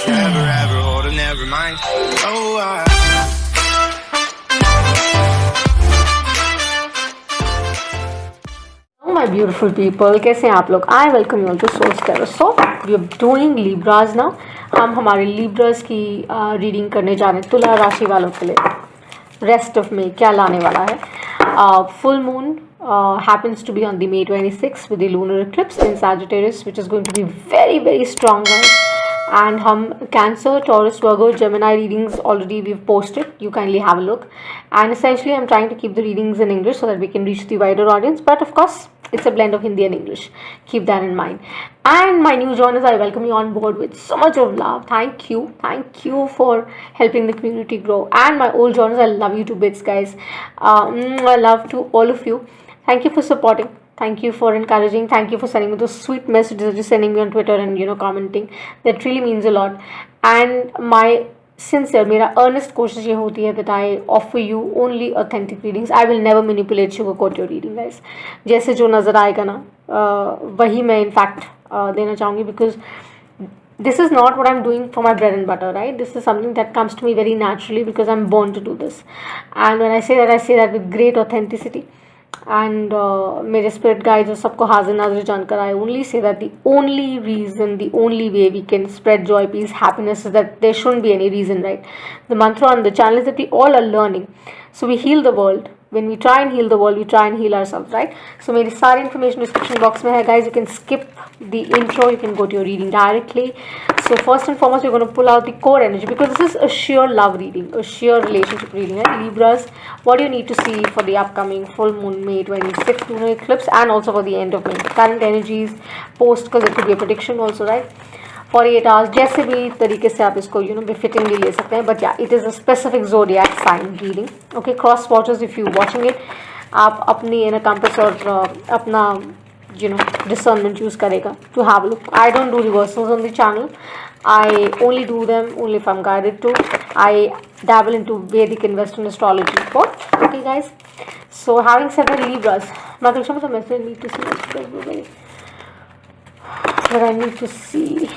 forever, ever hold or never mind. Oh, Hello my beautiful people, कैसे हैं आप लोग? I welcome you all to Soul's Tarot. So we are doing Libras now. हम हमारे Libras की reading करने जा रहे हैं तुला राशि वालों के लिए रेस्ट ऑफ में क्या लाने वाला है. Full moon happens to be on the May 26 with the lunar eclipse in Sagittarius, which is going to be very very strong, guys. And हम Cancer, Taurus, Virgo, Gemini readings already we've posted. You kindly have a look. And essentially, I'm trying to keep the readings in English so that we can reach the wider audience. But of course, it's a blend of Hindi and English. Keep that in mind. And my new joiners, I welcome you on board with so much of love. Thank you for helping the community grow. And my old joiners, I love you to bits, guys. I love to all of you. Thank you for supporting. Thank you for encouraging. Thank you for sending me those sweet messages that you're sending me on Twitter and commenting. That really means a lot. And my sincere, मेरा earnest कोशिश ये होती है that I offer you only authentic readings. I will never manipulate, sugarcoat your reading, guys. जैसे जो नज़र आएगा ना वही मैं in fact देना चाहूँगी, because this is not what I'm doing for my bread and butter, right? This is something that comes to me very naturally because I'm born to do this. And when I say that with great authenticity. And मेरे spirit guides और सबको हाजिर नाज़िर जानकर I only say that the only reason, the only way we can spread joy, peace, happiness is that there shouldn't be any reason, right? The mantra on the channel is that we all are learning. So we heal the world. When we try and heal the world, we try and heal ourselves, right? So मेरी सारी information description box में है, guys. You can skip the intro. You can go to your reading directly. So first and foremost, we're going to pull out the core energy because this is a sheer love reading, a sheer relationship reading. Right? Libras, what do you need to see for the upcoming full moon May 26th lunar eclipse and also for the end of May? Current energies, post, because it could be a prediction also, right? 48 hours, जैसे भी तरीके से आप इसको befittingly ले सकते हैं. But yeah, it is a specific zodiac sign reading. Okay, cross watchers, if you watching it, आप अपनी inner compass और अपना discernment use करेगा to have a look. I don't do reversals on the channel. I only do them only if I'm guided to. I dabble into Vedic and Western astrology both. Okay, guys. So having said that, Libras, मैं तो क्षमा मैं need to see what I need to see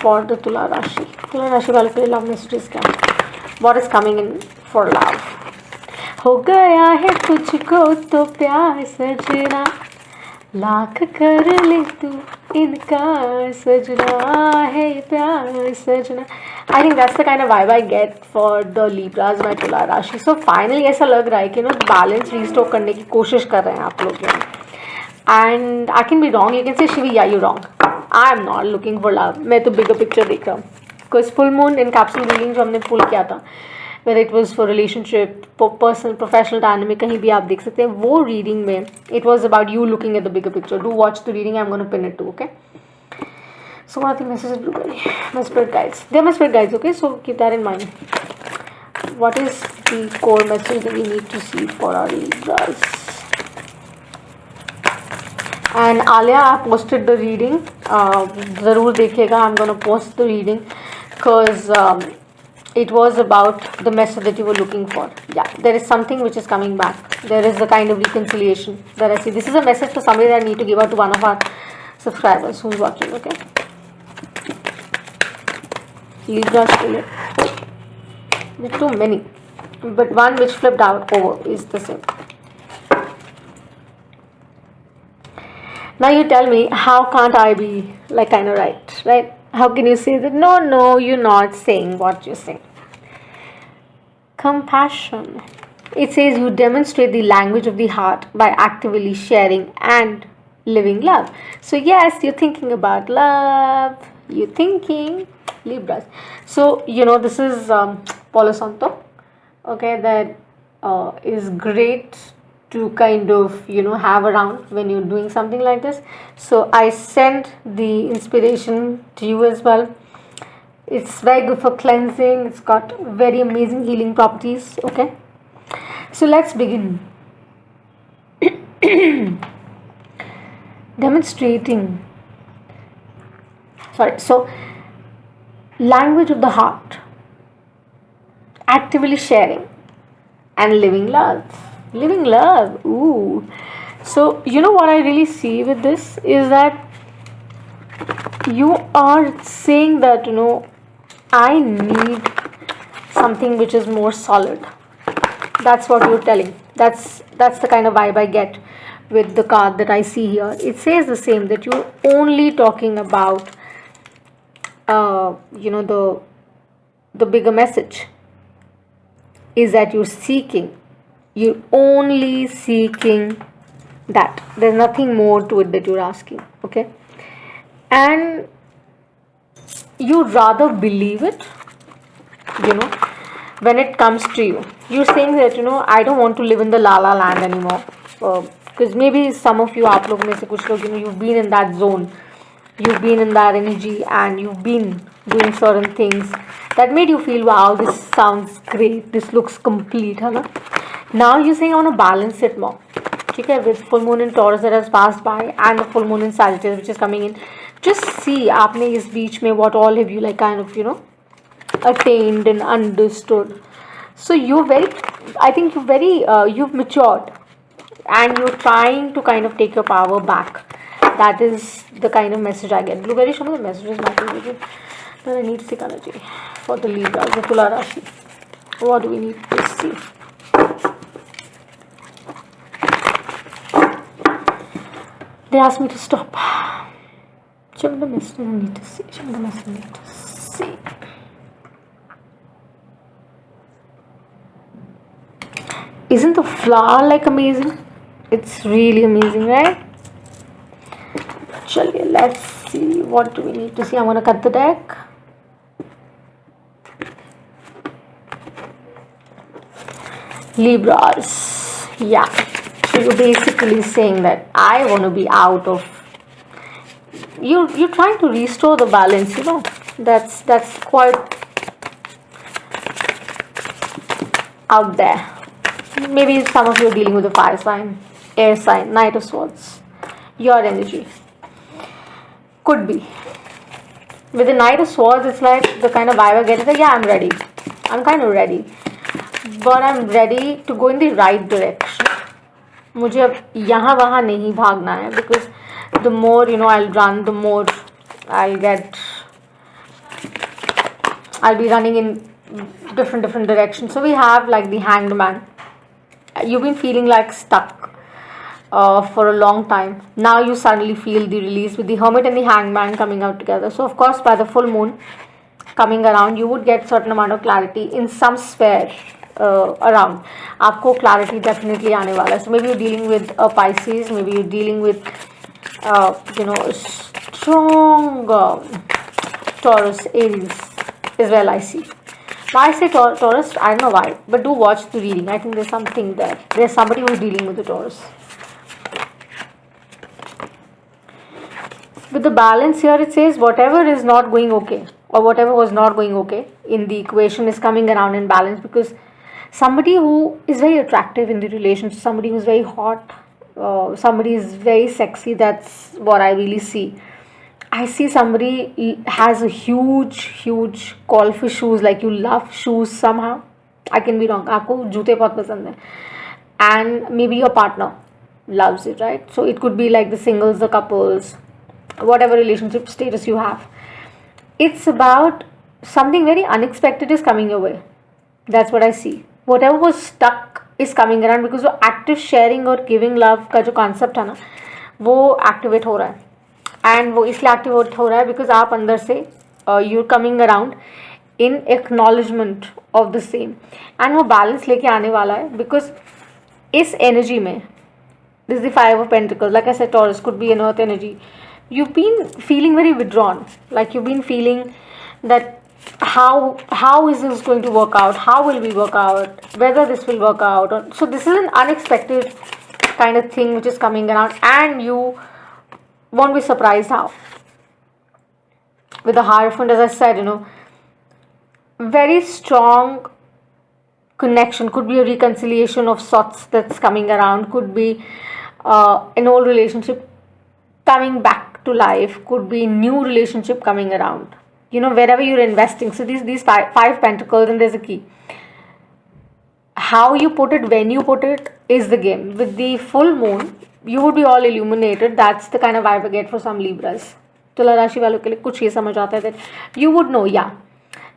for the Tula Rashi वाले के लिए love messages क्या? What is coming in for love? हो गया है तुझको तो प्यार सजना, लाख कर ले तू इनकार सजना है प्यार सजना. I think that's the kind of vibe I get for the Libras by Tula Rashi. So finally ऐसा लग रहा है कि balance restore करने की कोशिश कर रहे हैं आप लोग. And I can be wrong. You can say, Shivi, yeah, you're wrong. I'm not looking for love. मैं तो bigger picture देख रहा हूँ. Because full moon in capsule reading जो हमने pull किया था, whether it was for relationship, personal, professional, dynamic, कहीं भी आप देख सकते हैं, वो reading में it was about you looking at the bigger picture. Do watch the reading. I'm going to pin it too, okay? So what are the messages, Blueberry? My spirit guides. They're my spirit guides, okay? So keep that in mind. What is the core message that we need to see for our Libras? And Alia, I posted the reading. ज़रूर देखिएगा. I'm gonna post the reading because it was about the message that you were looking for. Yeah, there is something which is coming back. There is the kind of reconciliation that I see. This is a message for somebody that I need to give out to one of our subscribers who's watching. Okay. Libras के लिए. There are too many, but one which flipped out over is the same. Now you tell me, how can't I be like kind of right? How can you say that? No, you're not saying what you're saying. Compassion. It says you demonstrate the language of the heart by actively sharing and living love. So yes, you're thinking about love. You're thinking Libras. So this is Palo Santo. Okay, that is great to kind of have around when you're doing something like this. So I send the inspiration to you as well. It's very good for cleansing. It's got very amazing healing properties. Okay, so let's begin. Demonstrating. So language of the heart, actively sharing and living love. Ooh. So what I really see with this is that You are saying that, I need something which is more solid. That's what you're telling. That's the kind of vibe I get with the card that I see here. It says the same, that you're only talking about the bigger message is that you're only seeking that. There's nothing more to it that you're asking. Okay, and you rather believe it, you know when it comes to you. You're saying that, I don't want to live in the la la land anymore, because maybe some of you, आप लोग में से कुछ लोग, you've been in that zone, you've been in that energy, and you've been doing certain things that made you feel, wow, this sounds great, this looks complete, है ना. Now you're saying, I want to balance it more. ठीक है, with full moon in Taurus that has passed by and the full moon in Sagittarius which is coming in, just see आपने इस बीच में what all have you like kind of attained and understood. So I think you've matured, and you're trying to kind of take your power back. That is the kind of message I get. Blueberry, show me the messages that I need to energy for the Libra, the Tula Rashi. What do we need to see? They asked me to stop. Show me the message I need to see. Show me the message I need to see. Isn't the flower like amazing? It's really amazing, right? Chaliye, let's see. What do we need to see? I'm gonna cut the deck. Libras. Yeah. So you're basically saying that I want to be out of. You're trying to restore the balance. That's quite out there. Maybe some of you are dealing with a fire sign, air sign, Knight of Swords. Your energy could be with the Knight of Swords. It's like the kind of vibe I get is like, yeah, I'm ready. I'm kind of ready, but I'm ready to go in the right direction. मुझे अब यहाँ वहाँ नहीं भागना है, because the more I'll run, the more I'll be running in different directions. So we have like the Hanged Man. You've been feeling like stuck for a long time. Now you suddenly feel the release with the Hermit and the Hanged Man coming out together. So of course, by the full moon coming around, you would get certain amount of clarity in some sphere around. आपको clarity definitely आने वाला है. So maybe you're dealing with a Pisces, maybe you're dealing with strong Taurus, Aries is well I see. Now I say Taurus, I don't know why, but do watch the reading. I think there's something there. There's somebody who's dealing with the Taurus. With the balance here, it says whatever is not going okay, or whatever was not going okay in the equation is coming around in balance, because somebody who is very attractive in the relationship, somebody who's very hot, somebody is very sexy, that's what I really see. I see somebody has a huge call for shoes, like you love shoes somehow. I can be wrong. आपको जूते बहुत पसंद है, and maybe your partner loves it, right? So it could be like the singles, the couples, whatever relationship status you have. It's about something very unexpected is coming your way. That's what I see. Whatever was stuck is coming around, because वो active sharing और giving love का जो concept है ना, वो activate हो रहा है. And वो इसलिए activate हो रहा है because आप अंदर से you're coming around in acknowledgement of the same. And वो balance लेके आने वाला है, because इस energy में, this is the Five of Pentacles. Like I said, Taurus could be an earth energy. You've been feeling very withdrawn. Like you've been feeling that how is this going to work out? How will we work out? Whether this will work out. So this is an unexpected kind of thing which is coming around, and you won't be surprised how. With the Hierophant, as I said, very strong connection. Could be a reconciliation of sorts that's coming around. Could be an old relationship coming back to life. Could be new relationship coming around. Wherever you're investing. So these five pentacles, and there's a key. How you put it, when you put it, is the game. With the full moon, you would be all illuminated. That's the kind of vibe I get for some Libras. तुला राशि वालों के लिए कुछ ये समझ आता है that you would know, yeah,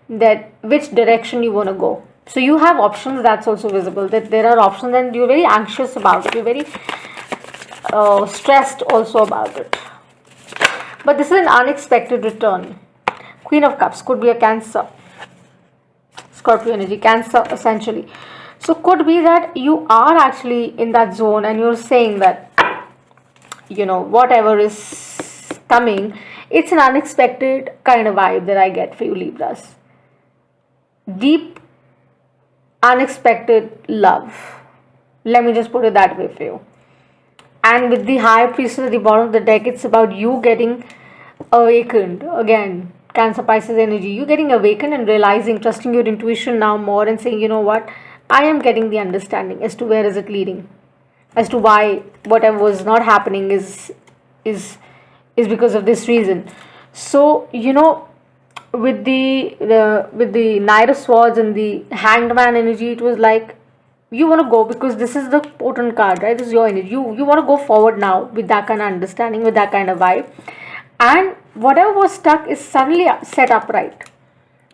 that which direction you want to go. So you have options, that's also visible, that there are options and you're very anxious about it, you're very stressed also about it. But this is an unexpected return. Queen of Cups could be a Cancer, Scorpio energy, Cancer essentially. So could be that you are actually in that zone and you're saying that, you know, whatever is coming, it's an unexpected kind of vibe that I get for you, Libras. Deep, unexpected love. Let me just put it that way for you. And with the High Priestess at the bottom of the deck, it's about you getting awakened. Again, Cancer Pisces energy. You getting awakened and realizing, trusting your intuition now more and saying, you know what, I am getting the understanding as to where is it leading, as to why whatever was not happening is because of this reason. So, you know, with the Knight of Swords and the Hanged Man energy, it was like you want to go because this is the potent card, right? This is your energy. You want to go forward now with that kind of understanding, with that kind of vibe, and whatever was stuck is suddenly set upright.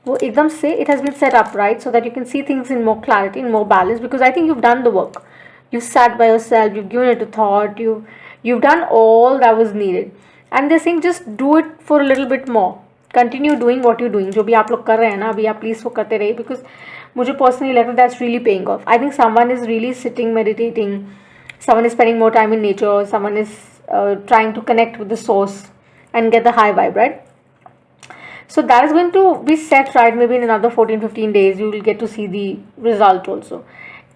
वो एकदम से it has been set upright so that you can see things in more clarity, in more balance, because I think you've done the work. You've sat by yourself, you've given it a thought, you've done all that was needed, and they're saying just do it for a little bit more. Continue doing what you're doing. जो भी आप लोग कर रहे हैं ना अभी, आप प्लीज़ वो करते रहिए, because मुझे personally लगता है that's really paying off. I think someone is really sitting, meditating, someone is spending more time in nature, someone is trying to connect with the source and get the high vibe, right? So that is going to be set right. Maybe in another 14-15 days you will get to see the result also.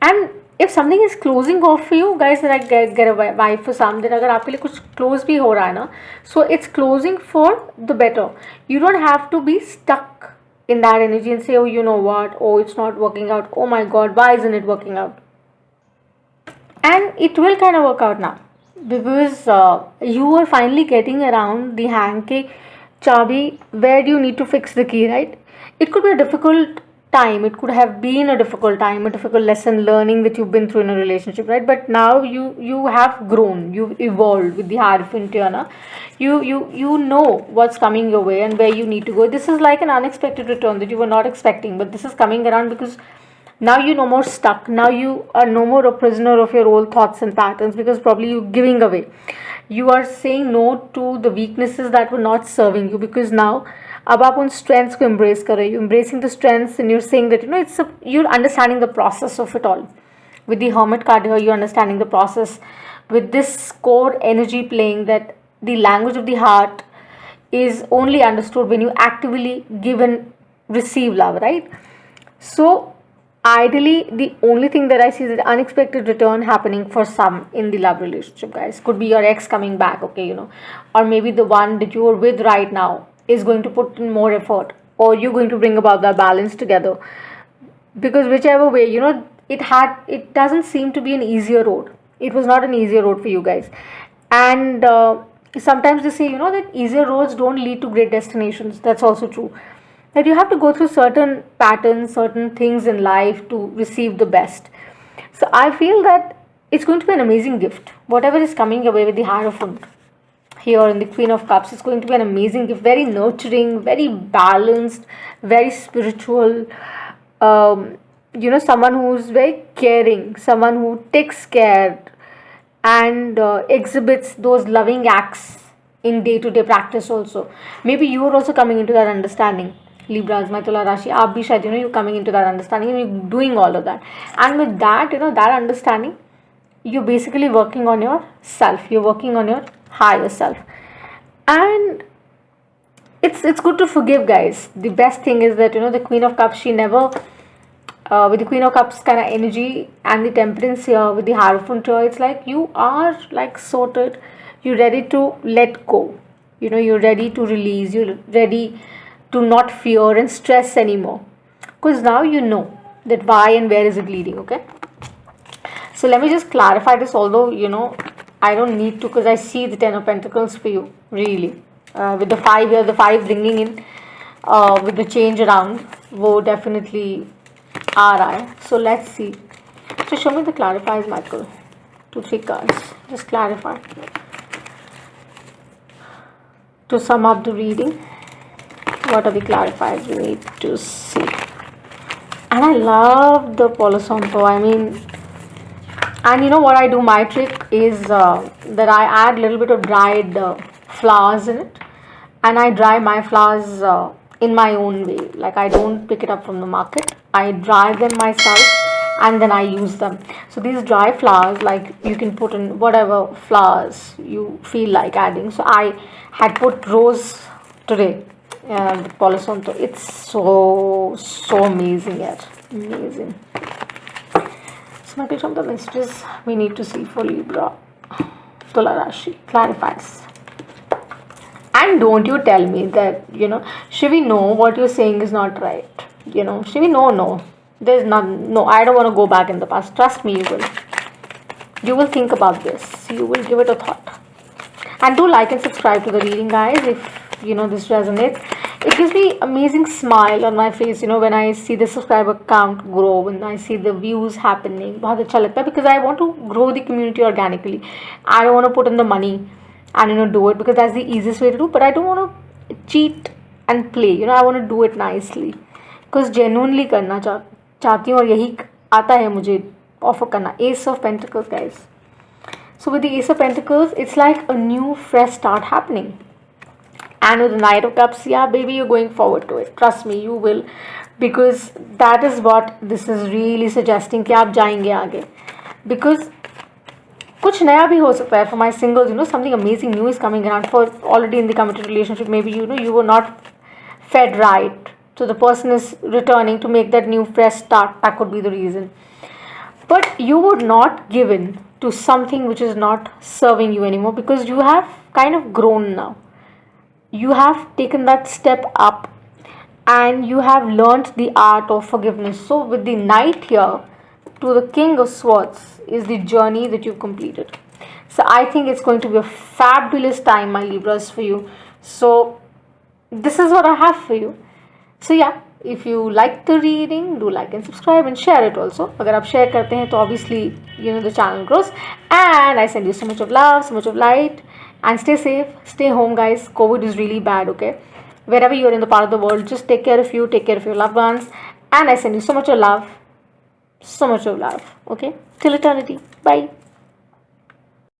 And if something is closing off for you guys, that I get a vibe for some, that अगर आपके लिए कुछ close भी हो रहा है ना, so it's closing for the better. You don't have to be stuck in that energy and say, oh, you know what, oh, it's not working out, oh my god, why isn't it working out? And it will kind of work out now, because you are finally getting around the hang ke chabi, where do you need to fix the key, right? It could be a difficult time, it could have been a difficult time, a difficult lesson learning that you've been through in a relationship, right? But now you have grown, you've evolved with the Hierophant here. You know what's coming your way and where you need to go. This is like an unexpected return that you were not expecting, but this is coming around because now you're no more stuck. Now you are no more a prisoner of your old thoughts and patterns, because probably you're giving away. You are saying no to the weaknesses that were not serving you, because now अब आप उन strengths को embrace कर रहे हो. You're embracing the strengths and you're saying that, you know, you're understanding the process of it all. With the Hermit card here, you're understanding the process. With this core energy playing, that the language of the heart is only understood when you actively give and receive love, right? So ideally, the only thing that I see is the unexpected return happening for some in the love relationship, guys. Could be your ex coming back, okay, you know, or maybe the one that you are with right now is going to put in more effort, or you're going to bring about that balance together. Because whichever way, you know, it doesn't seem to be an easier road. It was not an easier road for you guys. And sometimes they say, you know, that easier roads don't lead to great destinations. That's also true. That you have to go through certain patterns, certain things in life to receive the best. So I feel that it's going to be an amazing gift. Whatever is coming your way with the Hierophant here in the Queen of Cups, is going to be an amazing gift. Very nurturing, very balanced, very spiritual. You know, someone who's very caring, someone who takes care and exhibits those loving acts in day-to-day practice also. Maybe you are also coming into that understanding. Libras, my Tula Rashi, aap bhi shayad, you know, you're coming into that understanding and you're doing all of that. And with that, you know, that understanding, you're basically working on yourself. You're working on your higher self. And it's good to forgive, guys. The best thing is that, you know, the Queen of Cups, she never, with the Queen of Cups kind of energy and the Temperance here, with the Hierophant here, it's like you are like sorted. You're ready to let go. You know, you're ready to release. You're ready to not fear and stress anymore, because now you know that why and where is it leading. Okay, so let me just clarify this, although, you know, I don't need to, because I see the 10 of Pentacles for you, really, with the 5 here, the 5 bringing in with the change around, wo definitely aa raha hai. So let's see. So show me the clarifiers, Michael. 2-3 cards, just clarify. to sum up the reading, what are the clarifiers we need to see? And I love the Palo Santo. I mean, and you know what I do? My trick is that I add a little bit of dried flowers in it, and I dry my flowers in my own way. Like, I don't pick it up from the market. I dry them myself and then I use them. So these dry flowers, like, you can put in whatever flowers you feel like adding. So I had put rose today, the Palo Santo. It's so amazing, yet amazing. So Michael, from the messages we need to see for Libra, Tula Rashi clarifies. And don't you tell me that, Shivi, no, what you're saying is not right. Shivi, no. There's no, I don't want to go back in the past. Trust me, you will. You will think about this. You will give it a thought. And do like and subscribe to the reading, guys, if, this resonates. It gives me amazing smile on my face, when I see the subscriber count grow, when I see the views happening. बहुत अच्छा लगता है, because I want to grow the community organically. I don't want to put in the money and do it because that's the easiest way to do, but I don't want to cheat and play. I want to do it nicely because genuinely करना चाहती हूँ, और यही आता है मुझे offer करना. Ace of Pentacles, guys. So with the Ace of Pentacles, it's like a new fresh start happening. And with the Knight of Cups, yeah, baby, you're going forward to it. Trust me, you will, because that is what this is really suggesting कि आप जाएंगे आगे. Because कुछ नया भी हो सकता है for my singles. Something amazing new is coming around. For already in the committed relationship, maybe you were not fed right, so the person is returning to make that new fresh start. That could be the reason. But you were not given to something which is not serving you anymore, because you have kind of grown now. You have taken that step up and you have learnt the art of forgiveness. So with the Knight here to the King of Swords is the journey that you've completed. So I think it's going to be a fabulous time, my Libras, for you. So this is what I have for you. So yeah, if you like the reading, do like and subscribe and share it also. अगर आप share करते हैं तो obviously the channel grows. And I send you so much of love, so much of light. And stay safe, stay home, guys. COVID is really bad, okay? Wherever you're in the part of the world, just take care of you, take care of your loved ones. And I send you so much of love, okay? Till eternity. Bye.